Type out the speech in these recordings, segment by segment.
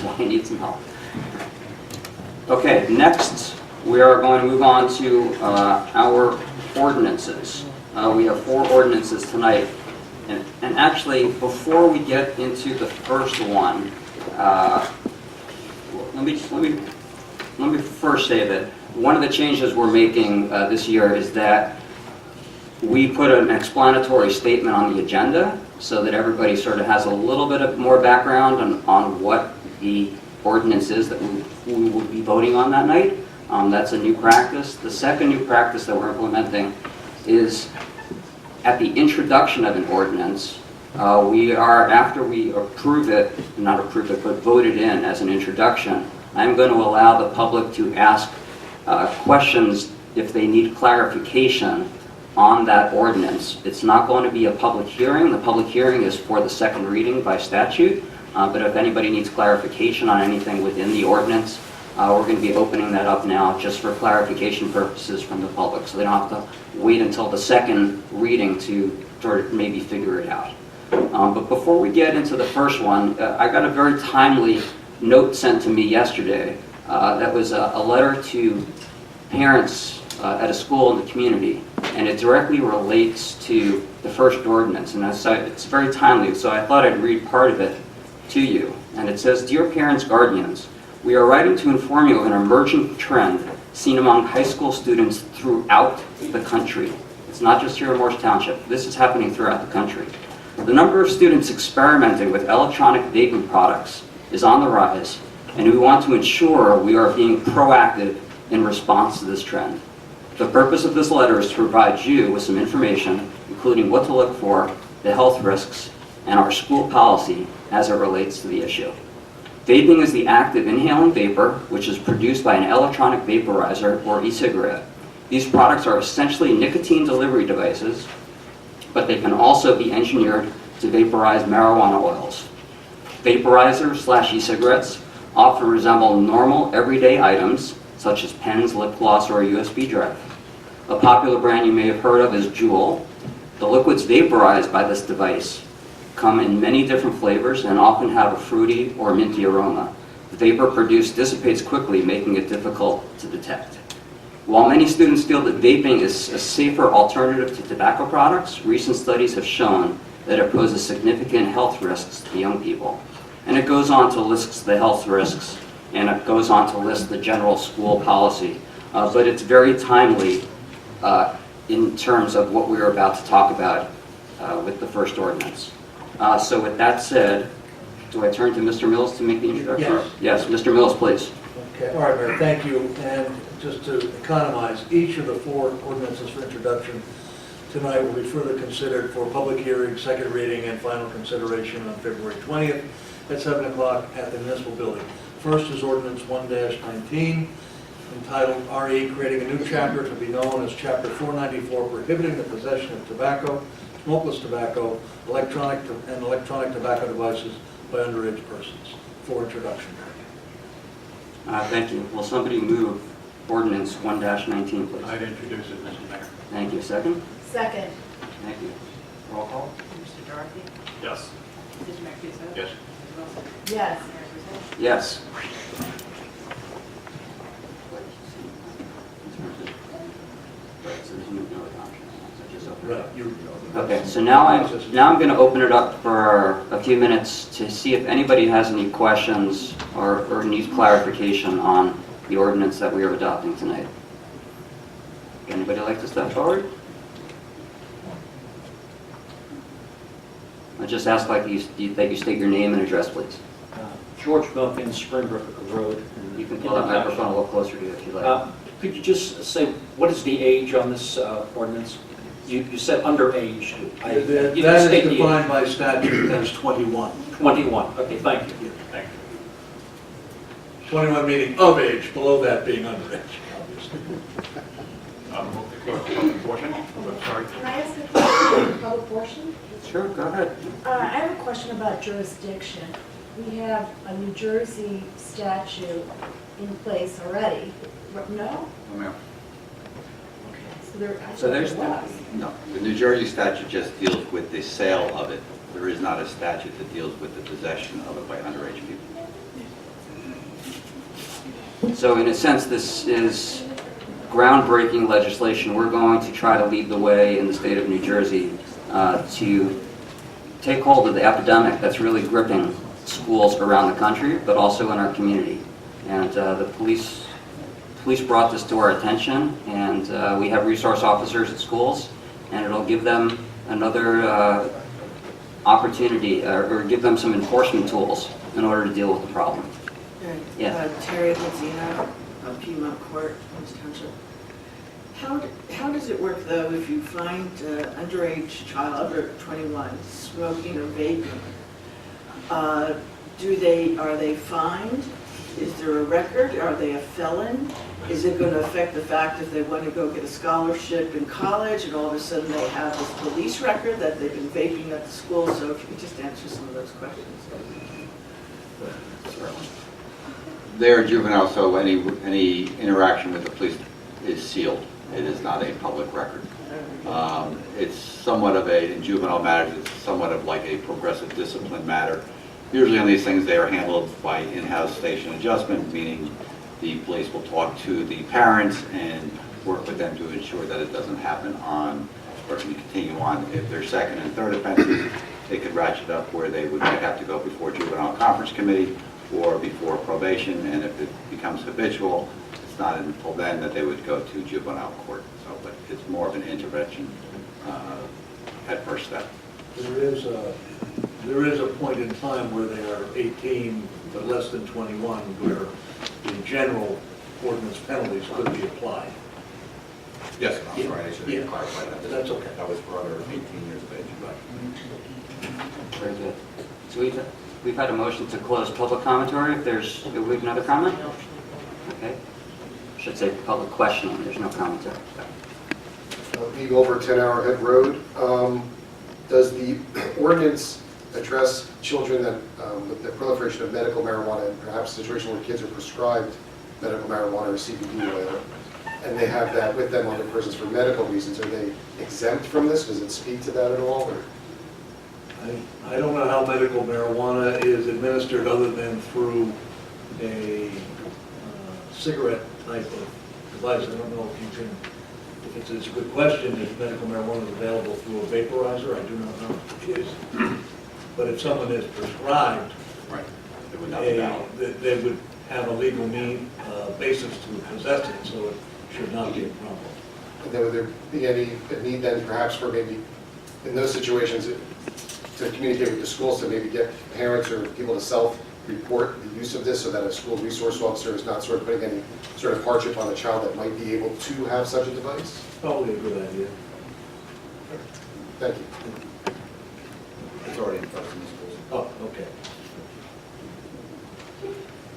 why I need some help. Okay, next we are going to move on to our ordinances. We have 4 ordinances tonight. And actually, before we get into the first one, let me first say that one of the changes we're making this year is that we put an explanatory statement on the agenda so that everybody sort of has a little bit of more background on what the ordinance is that we will be voting on that night. That's a new practice. The second new practice that we're implementing is at the introduction of an ordinance, after we approve it, not approve it, but vote it in as an introduction, I'm going to allow the public to ask questions if they need clarification on that ordinance. It's not going to be a public hearing. The public hearing is for the second reading by statute, but if anybody needs clarification on anything within the ordinance, we're going to be opening that up now just for clarification purposes from the public, so they don't have to wait until the second reading to sort of maybe figure it out. But before we get into the first one, I got a very timely note sent to me yesterday that was a letter to parents at a school in the community, and it directly relates to the first ordinance, and it's very timely, so I thought I'd read part of it to you. And it says, "Dear parents, guardians, we are writing to inform you of an emerging trend seen among high school students throughout the country." It's not just here in Morris Township. This is happening throughout the country. "The number of students experimenting with electronic vaping products is on the rise, and we want to ensure we are being proactive in response to this trend. The purpose of this letter is to provide you with some information, including what to look for, the health risks, and our school policy as it relates to the issue. Vaping is the act of inhaling vapor, which is produced by an electronic vaporizer or e-cigarette. These products are essentially nicotine delivery devices, but they can also be engineered to vaporize marijuana oils. Vaporizers/e-cigarettes often resemble normal everyday items, such as pens, lip gloss, or a USB drive. A popular brand you may have heard of is Juul. The liquids vaporized by this device come in many different flavors and often have a fruity or minty aroma. The vapor produced dissipates quickly, making it difficult to detect. While many students feel that vaping is a safer alternative to tobacco products, recent studies have shown that it poses significant health risks to young people." And it goes on to list the health risks, and it goes on to list the general school policy. But it's very timely in terms of what we're about to talk about with the first ordinance. So with that said, do I turn to Mr. Mills to make the introduction? Yes. Yes, Mr. Mills, please. Okay, all right, Mayor, thank you. And just to economize, each of the 4 ordinances for introduction tonight will be further considered for public hearing, second reading, and final consideration on February 20th at 7 o'clock at the municipal building. First is ordinance 1-19, entitled RE, creating a new chapter to be known as Chapter 494, prohibiting the possession of tobacco, smokeless tobacco, electronic tobacco devices by underage persons. For introduction. Thank you. Will somebody move ordinance 1-19, please? I'd introduce it, Mr. Mayor. Thank you. Second? Second. Thank you. Roll call? Mr. Dorothy? Yes. Mr. Marcuso? Yes. Mr. Wilson? Yes. Mayor Griswold? Yes. Okay, so now I'm going to open it up for a few minutes to see if anybody has any questions or needs clarification on the ordinance that we are adopting tonight. Anybody like to step forward? I just ask that you state your name and address, please. George Milken, Springbrook Road. You can pull that microphone a little closer to you if you like. Could you just say, what is the age on this ordinance? You said underage. That is defined by statute as 21. 21, okay, thank you. Thank you. 21 meaning of age, below that being underage, obviously. Move to close the public portion. Sorry. Can I ask a question about the public portion? Sure, go ahead. I have a question about jurisdiction. We have a New Jersey statute in place already. No? No, ma'am. So there's No, the New Jersey statute just deals with the sale of it. There is not a statute that deals with the possession of it by underage people. So in a sense, this is groundbreaking legislation. We're going to try to lead the way in the state of New Jersey to take hold of the epidemic that's really gripping schools around the country, but also in our community. And the police brought this to our attention, and we have resource officers at schools, and it'll give them another opportunity, or give them some enforcement tools in order to deal with the problem. Yeah. Terry Lozino, Piedmont Court, Holmes Township. How does it work, though, if you find an underage child, under 21, smoking or vaping? Are they fined? Is there a record? Are they a felon? Is it going to affect the fact if they want to go get a scholarship in college and all of a sudden they have this police record that they've been vaping at the school? So if you could just answer some of those questions. They're juvenile, so any interaction with the police is sealed. It is not a public record. It's somewhat of in juvenile matters, it's somewhat of like a progressive discipline matter. Usually on these things, they are handled by in-house station adjustment, meaning the police will talk to the parents and work with them to ensure that it doesn't happen on, or can continue on. If they're second and third offenses, they could ratchet up where they would have to go before juvenile conference committee or before probation, and if it becomes habitual, it's not until then that they would go to juvenile court. So, but it's more of an intervention at first step. There is a point in time where they are 18 but less than 21, where in general ordinance penalties could be applied. Yes, I'm sorry, I should Yeah. have clarified that. That's okay. That was for under 18 years of age. Very good. So we've had a motion to close public commentary. If we have another comment? Okay. Should say public questioning. There's no commentary. Pete Wilbur, 10 Hourhead Road. Does the ordinance address children that, with the proliferation of medical marijuana and perhaps a situation where kids are prescribed medical marijuana or CBD oil, and they have that with them, other persons for medical reasons? Are they exempt from this? Does it speak to that at all? Or? I don't know how medical marijuana is administered other than through a cigarette type of device. I don't know if you can, it's a good question, if medical marijuana is available through a vaporizer. I do not know if it is. But if someone is prescribed, Right. It would not be valid. they would have a legal basis to possess it, so it should not be a problem. And then would there be any need then perhaps for maybe, in those situations, to communicate with the schools to maybe get parents or people to self-report the use of this so that a school resource officer is not sort of putting any sort of hardship on a child that might be able to have such a device? Probably a good idea. Thank you. It's already in place in the schools. Oh, okay.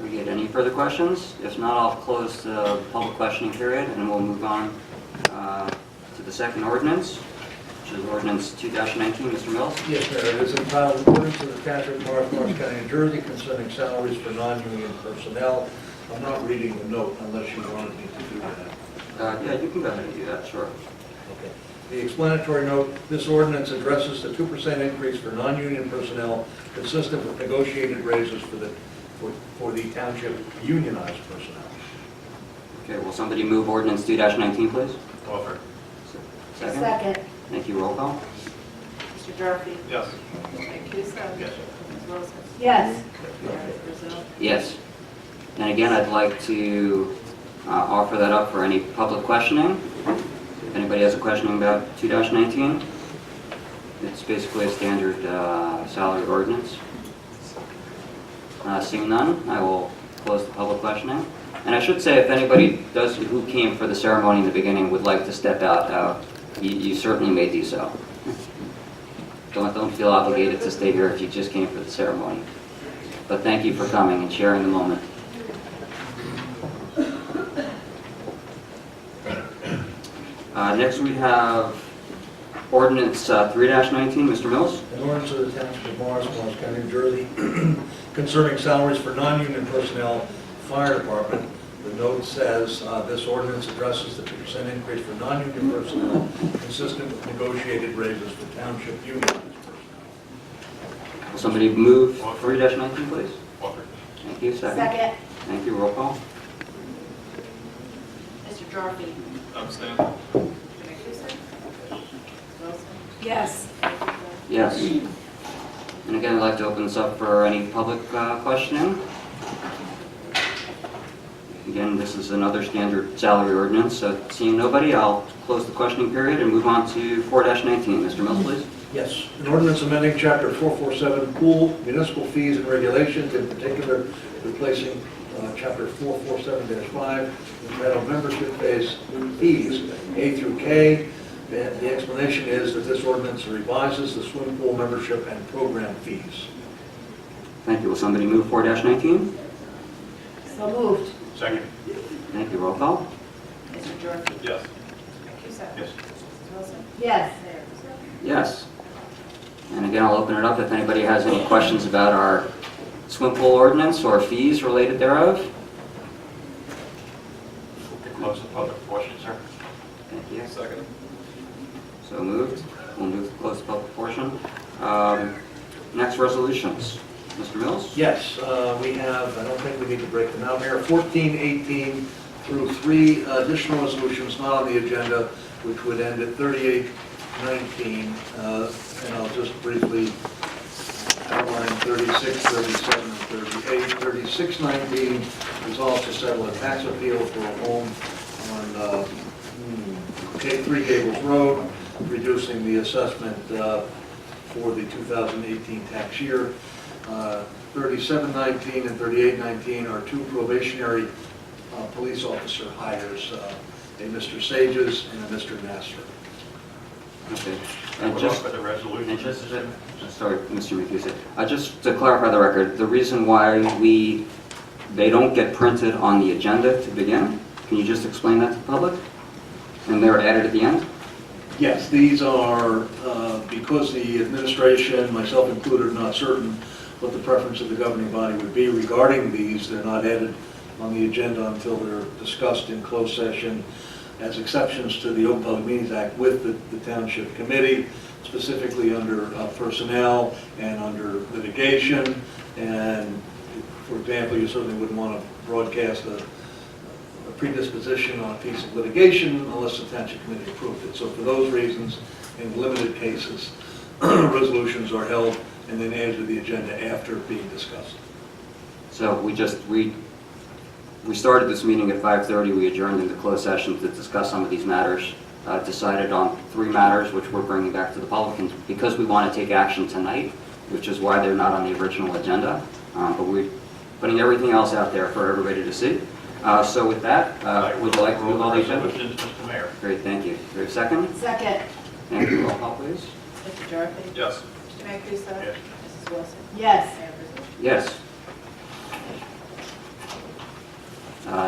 We get any further questions? If not, I'll close the public questioning period, and we'll move on to the second ordinance, which is ordinance 2-19. Mr. Mills? Yes, Mayor. It is entitled Ordinance of the Township of Morris County, New Jersey concerning salaries for non-union personnel. I'm not reading the note unless you wanted me to do that. Yeah, you can go ahead and do that, sure. Okay. The explanatory note, this ordinance addresses the 2% increase for non-union personnel consistent with negotiated raises for the township unionized personnel. Okay, will somebody move ordinance 2-19, please? Offer. Second. Thank you. Roll call. Mr. Durfee? Yes. Ms. Mancuso? Yes. Ms. Wilson? Yes. Mayor Brazil? Yes. And again, I'd like to offer that up for any public questioning. If anybody has a question about 2-19, it's basically a standard salary ordinance. Seeing none, I will close the public questioning. And I should say, if anybody who came for the ceremony in the beginning would like to step out, you certainly may do so. Don't feel obligated to stay here if you just came for the ceremony. But thank you for coming and sharing the moment. Next we have ordinance 3-19. Mr. Mills? An ordinance of the Township of Morris County, New Jersey, concerning salaries for non-union personnel, fire department. The note says this ordinance addresses the 2% increase for non-union personnel consistent with negotiated raises for township unionized personnel. Will somebody move 3-19, please? Offer. Thank you. Second. Thank you. Roll call. Mr. Jarfi? Abstain. Mr. Mancuso? Ms. Wilson? Yes. Yes. And again, I'd like to open this up for any public questioning. Again, this is another standard salary ordinance, so seeing nobody, I'll close the questioning period and move on to 4-19. Mr. Mills, please. Yes, an ordinance amending Chapter 447 Pool Municipal Fees and Regulations, in particular replacing Chapter 447-5 entitled Membership Fees, A through K. The explanation is that this ordinance revises the swimming pool membership and program fees. Thank you. Will somebody move 4-19? So moved. Second. Thank you. Roll call. Mr. Jarfi? Yes. Mr. Mancuso? Yes. Ms. Wilson? Yes. Mayor Rizzo? Yes. And again, I'll open it up if anybody has any questions about our swim pool ordinance or fees related thereof. To close the public portion, sir. Thank you. Second. So moved. We'll move to close the public portion. Next, resolutions. Mr. Mills? Yes, we have, I don't think we need to break them out here, 14, 18 through 3 additional resolutions not on the agenda, which would end at 38, 19. And I'll just briefly outline 36, 37, and 38. 36, 19 resolves to settle a tax appeal for a home on 3 Gables Road, reducing the assessment for the 2018 tax year. 3719 and 3819 are 2 probationary police officer hires, a Mr. Sages and a Mr. Nasser. Okay. And And we'll just, look at the resolution. and just, sorry, Mr. McHugh. Just to clarify the record, the reason why they don't get printed on the agenda to begin, can you just explain that to the public? And they're added at the end? Yes, these are, because the administration, myself included, are not certain what the preference of the governing body would be regarding these. They're not added on the agenda until they're discussed in closed session as exceptions to the Open Public Meetings Act with the Township Committee, specifically under personnel and under litigation. And, for example, you certainly wouldn't want to broadcast a predisposition on a piece of litigation unless the Township Committee approved it. So for those reasons, in limited cases, resolutions are held and then added to the agenda after being discussed. So we started this meeting at 5:30. We adjourned into closed session to discuss some of these matters. Decided on 3 matters, which we're bringing back to the public, and because we want to take action tonight, which is why they're not on the original agenda. But we're putting everything else out there for everybody to see. So with that, would you like to move all the agenda? Resolutions, Mr. Mayor. Great, thank you. Do we have a second? Second. Thank you. Roll call, please. Mr. Jarfi? Yes. Mr. Mancuso? Yes. Mrs. Wilson? Yes. Mayor Rizzo? Yes.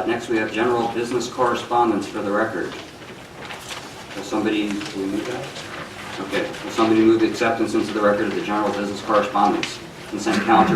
Next, we have general business correspondence for the record. Will somebody move that? Okay. Will somebody move the acceptance into the record of the general business correspondence? Consent calendar